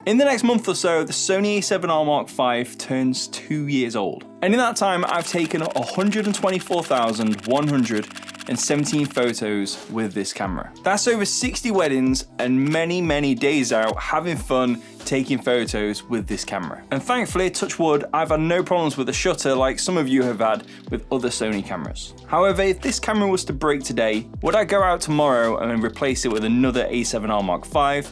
In the next month or so, the Sony A7Rv turns 2 years old. And in that time, I've taken 124,117 photos with this camera. That's over 60 weddings and many days out having fun taking photos with this camera. And thankfully, touch wood, I've had no problems with the shutter like some of you have had with other Sony cameras. However, if this camera was to break today, would I go out tomorrow and then replace it with another A7Rv?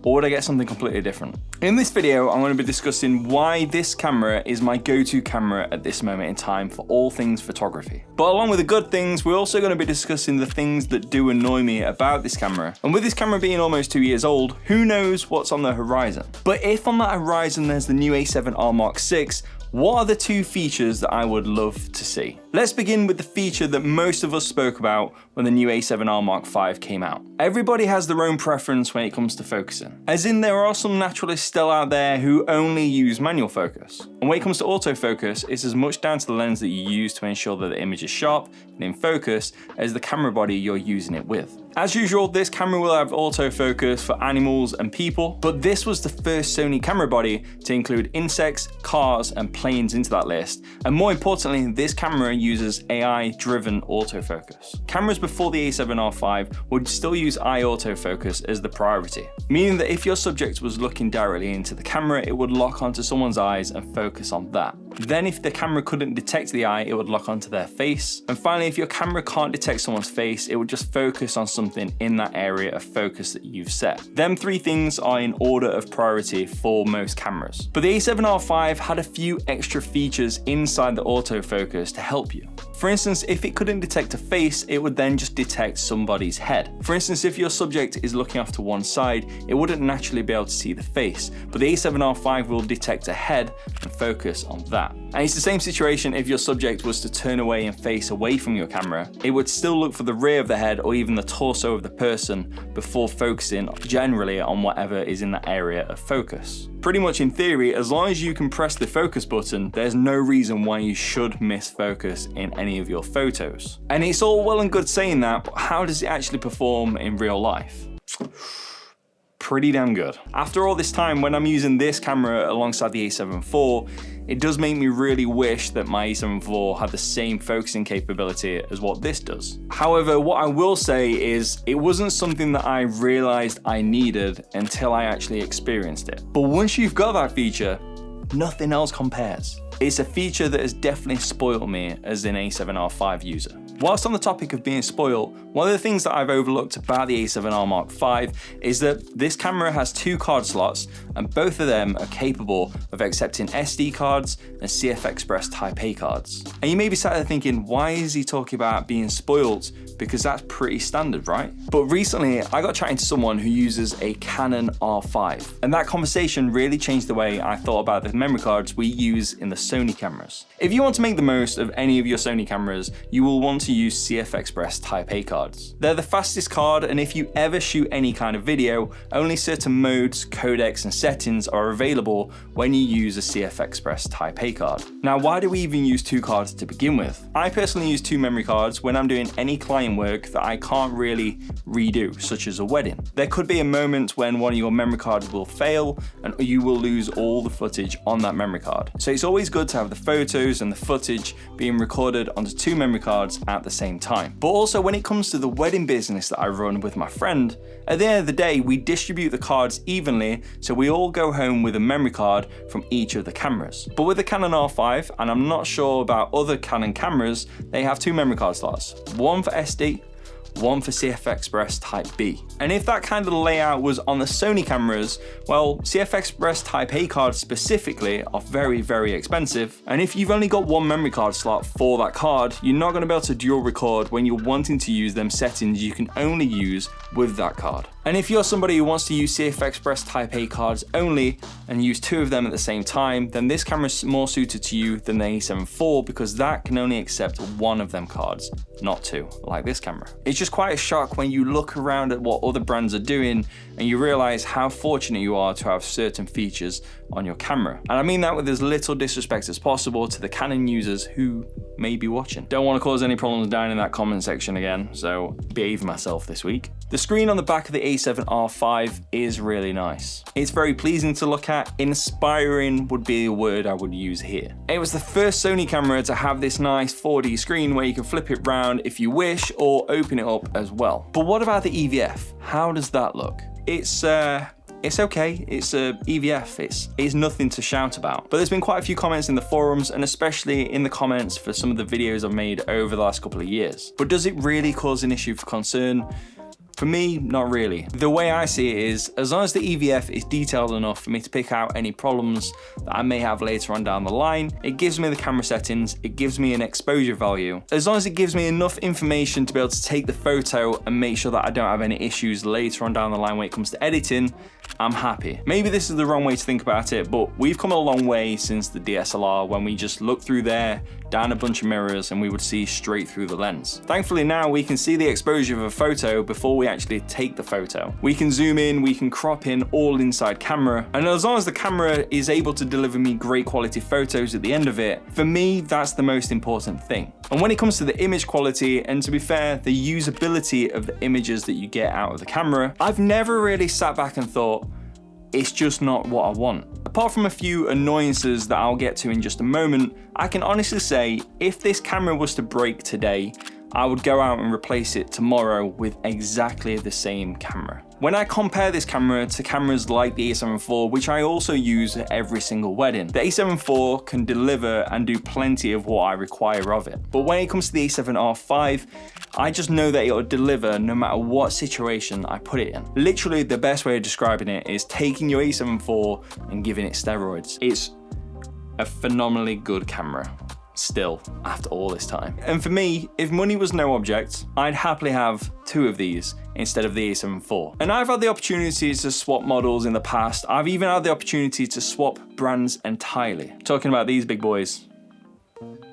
Or would I get something completely different? In this video, I'm going to be discussing why this camera is my go-to camera at this moment in time for all things photography. But along with the good things, we're also going to be discussing the things that do annoy me about this camera. And with this camera being almost 2 years old, who knows what's on the horizon? But if on that horizon there's the new A7R Mark VI, what are the two features that I would love to see? Let's begin with the feature that most of us spoke about when the new A7R Mark V came out. Everybody has their own preference when it comes to focusing. As in, there are some naturalists still out there who only use manual focus. And when it comes to autofocus, it's as much down to the lens that you use to ensure that the image is sharp and in focus as the camera body you're using it with. As usual, this camera will have autofocus for animals and people, but this was the first Sony camera body to include insects, cars, and planes into that list. And more importantly, this camera uses AI-driven autofocus. Cameras before the A7R V would still use eye autofocus as the priority, meaning that if your subject was looking directly into the camera, it would lock onto someone's eyes and focus on that. Then if the camera couldn't detect the eye, it would lock onto their face. And finally, if your camera can't detect someone's face, it would just focus on something in that area of focus that you've set. Them three things are in order of priority for most cameras. But the A7R V had a few extra features inside the autofocus to help you. For instance, if it couldn't detect a face, it would then just detect somebody's head. For instance, if your subject is looking off to one side, it wouldn't naturally be able to see the face, but the A7R V will detect a head and focus on that. And it's the same situation if your subject was to turn away and face away from your camera. It would still look for the rear of the head or even the torso of the person before focusing generally on whatever is in that area of focus. Pretty much in theory, as long as you can press the focus button, there's no reason why you should miss focus in any of your photos. And it's all well and good saying that, but how does it actually perform in real life? Pretty damn good. After all this time, when I'm using this camera alongside the A7 IV, it does make me really wish that my A7 IV had the same focusing capability as what this does. However, what I will say is it wasn't something that I realized I needed until I actually experienced it. But once you've got that feature, nothing else compares. It's a feature that has definitely spoiled me as an A7R V user. Whilst on the topic of being spoiled, one of the things that I've overlooked about the A7R Mark V is that this camera has two card slots and both of them are capable of accepting SD cards and CF Express Type A cards. And you may be sat there thinking, why is he talking about being spoiled? Because that's pretty standard, right? But recently I got chatting to someone who uses a Canon R5, and that conversation really changed the way I thought about the memory cards we use in the Sony cameras. If you want to make the most of any of your Sony cameras, you will want to use CF Express Type A cards. They're the fastest card, and if you ever shoot any kind of video, only certain modes, codecs, and settings are available when you use a CF Express Type A card. Now, why do we even use two cards to begin with? I personally use two memory cards when I'm doing any client work that I can't really redo, such as a wedding. There could be a moment when one of your memory cards will fail and you will lose all the footage on that memory card. So it's always good to have the photos and the footage being recorded onto two memory cards at the same time. But also when it comes to the wedding business that I run with my friend, at the end of the day, we distribute the cards evenly, so we all go home with a memory card from each of the cameras. But with the Canon R5, and I'm not sure about other Canon cameras, they have two memory card slots, one for SD, one for CF Express Type B. And if that kind of layout was on the Sony cameras, well, CF Express Type A cards specifically are very expensive. And if you've only got one memory card slot for that card, you're not going to be able to dual record when you're wanting to use them settings you can only use with that card. And if you're somebody who wants to use CF Express Type A cards only and use two of them at the same time, then this camera is more suited to you than the A7 IV because that can only accept one of them cards, not two, like this camera. It's just quite a shock when you look around at what other brands are doing and you realize how fortunate you are to have certain features on your camera. And I mean that with as little disrespect as possible to the Canon users who may be watching. Don't want to cause any problems down in that comment section again, so behave myself this week. The screen on the back of the A7R5 is really nice. It's very pleasing to look at. Inspiring would be a word I would use here. It was the first Sony camera to have this nice 4D screen where you can flip it round if you wish or open it up as well. But what about the EVF? How does that look? It's okay, it's a EVF, it's nothing to shout about. But there's been quite a few comments in the forums and especially in the comments for some of the videos I've made over the last couple of years. But does it really cause an issue for concern? For me, not really. The way I see it is, as long as the EVF is detailed enough for me to pick out any problems that I may have later on down the line, it gives me the camera settings, it gives me an exposure value. As long as it gives me enough information to be able to take the photo and make sure that I don't have any issues later on down the line when it comes to editing, I'm happy. Maybe this is the wrong way to think about it, but we've come a long way since the DSLR when we just looked through there, down a bunch of mirrors, and we would see straight through the lens. Thankfully now we can see the exposure of a photo before we actually take the photo. We can zoom in, we can crop in all inside camera, and as long as the camera is able to deliver me great quality photos at the end of it, for me that's the most important thing. And when it comes to the image quality, and to be fair, the usability of the images that you get out of the camera, I've never really sat back and thought, it's just not what I want. Apart from a few annoyances that I'll get to in just a moment, I can honestly say if this camera was to break today, I would go out and replace it tomorrow with exactly the same camera. When I compare this camera to cameras like the A7 IV, which I also use at every single wedding, the A7 IV can deliver and do plenty of what I require of it. But when it comes to the A7R5, I just know that it will deliver no matter what situation I put it in. Literally, the best way of describing it is taking your A7 IV and giving it steroids. It's a phenomenally good camera. Still, after all this time. And for me, if money was no object, I'd happily have two of these instead of the A7 IV. And I've had the opportunity to swap models in the past. I've even had the opportunity to swap brands entirely. Talking about these big boys.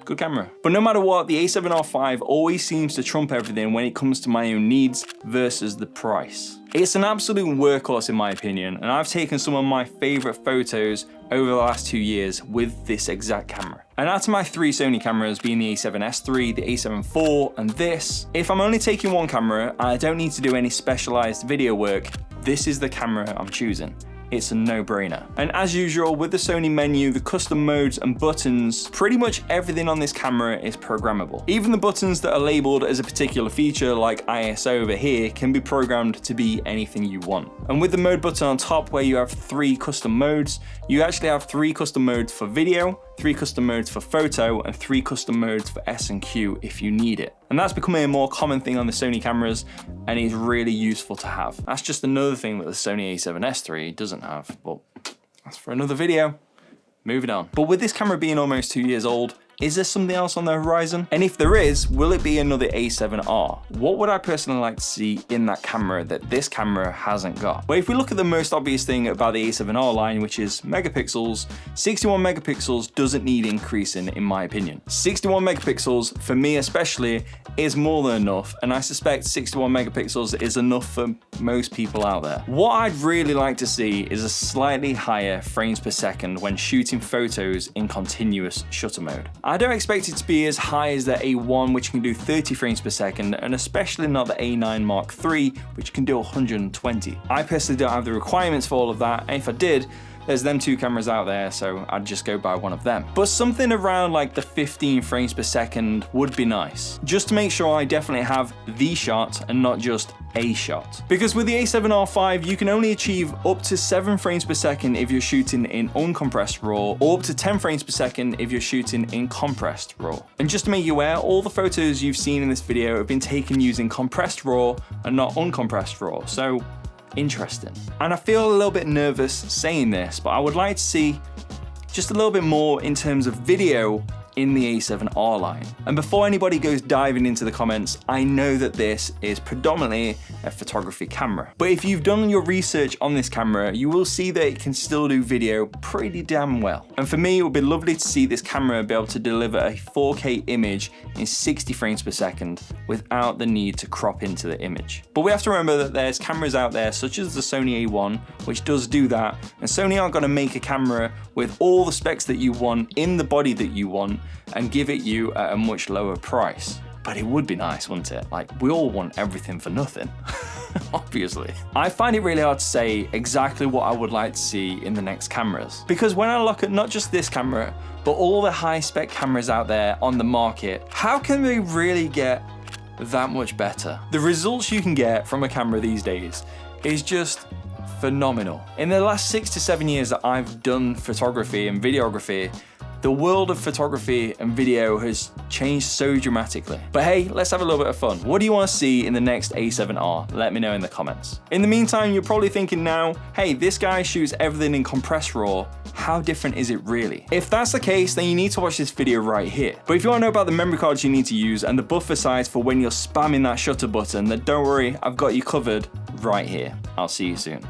Good camera. But no matter what, the A7R5 always seems to trump everything when it comes to my own needs versus the price. It's an absolute workhorse in my opinion, and I've taken some of my favorite photos over the last 2 years with this exact camera. And out of my 3 Sony cameras, being the A7S3, the A7 IV, and this, if I'm only taking one camera and I don't need to do any specialized video work, this is the camera I'm choosing. It's a no-brainer. And as usual with the Sony menu, the custom modes and buttons, pretty much everything on this camera is programmable. Even the buttons that are labeled as a particular feature like ISO over here can be programmed to be anything you want. And with the mode button on top where you have 3 custom modes, you actually have 3 custom modes for video, 3 custom modes for photo, and 3 custom modes for S&Q if you need it. And that's becoming a more common thing on the Sony cameras, and it's really useful to have. That's just another thing that the Sony A7S3 doesn't have, but that's for another video. Moving on. But with this camera being almost 2 years old, is there something else on the horizon? And if there is, will it be another A7R? What would I personally like to see in that camera that this camera hasn't got? Well, if we look at the most obvious thing about the A7R line, which is megapixels, 61 megapixels doesn't need increasing in my opinion. 61 megapixels, for me especially, is more than enough, and I suspect 61 megapixels is enough for most people out there. What I'd really like to see is a slightly higher frames per second when shooting photos in continuous shutter mode. I don't expect it to be as high as the A1, which can do 30 frames per second, and especially not the A9 Mark III, which can do 120. I personally don't have the requirements for all of that, and if I did, there's them 2 cameras out there, so I'd just go buy one of them. But something around like the 15 frames per second would be nice, just to make sure I definitely have the shot and not just a shot. Because with the A7R5, you can only achieve up to 7 frames per second if you're shooting in uncompressed RAW, or up to 10 frames per second if you're shooting in compressed RAW. And just to make you aware, all the photos you've seen in this video have been taken using compressed RAW and not uncompressed RAW, so interesting. And I feel a little bit nervous saying this, but I would like to see just a little bit more in terms of video in the A7R line. And before anybody goes diving into the comments, I know that this is predominantly a photography camera. But if you've done your research on this camera, you will see that it can still do video pretty damn well. And for me, it would be lovely to see this camera be able to deliver a 4K image in 60 frames per second without the need to crop into the image. But we have to remember that there's cameras out there such as the Sony A1, which does do that, and Sony aren't going to make a camera with all the specs that you want in the body that you want and give it you at a much lower price. But it would be nice, wouldn't it? Like, we all want everything for nothing. obviously. I find it really hard to say exactly what I would like to see in the next cameras. Because when I look at not just this camera, but all the high spec cameras out there on the market, how can they really get that much better? The results you can get from a camera these days is just phenomenal. In the last 6 to 7 years that I've done photography and videography, the world of photography and video has changed so dramatically. But hey, let's have a little bit of fun. What do you want to see in the next A7R? Let me know in the comments. In the meantime, you're probably thinking now, hey, this guy shoots everything in compressed RAW. How different is it really? If that's the case, then you need to watch this video right here. But if you want to know about the memory cards you need to use and the buffer size for when you're spamming that shutter button, then don't worry, I've got you covered right here. I'll see you soon.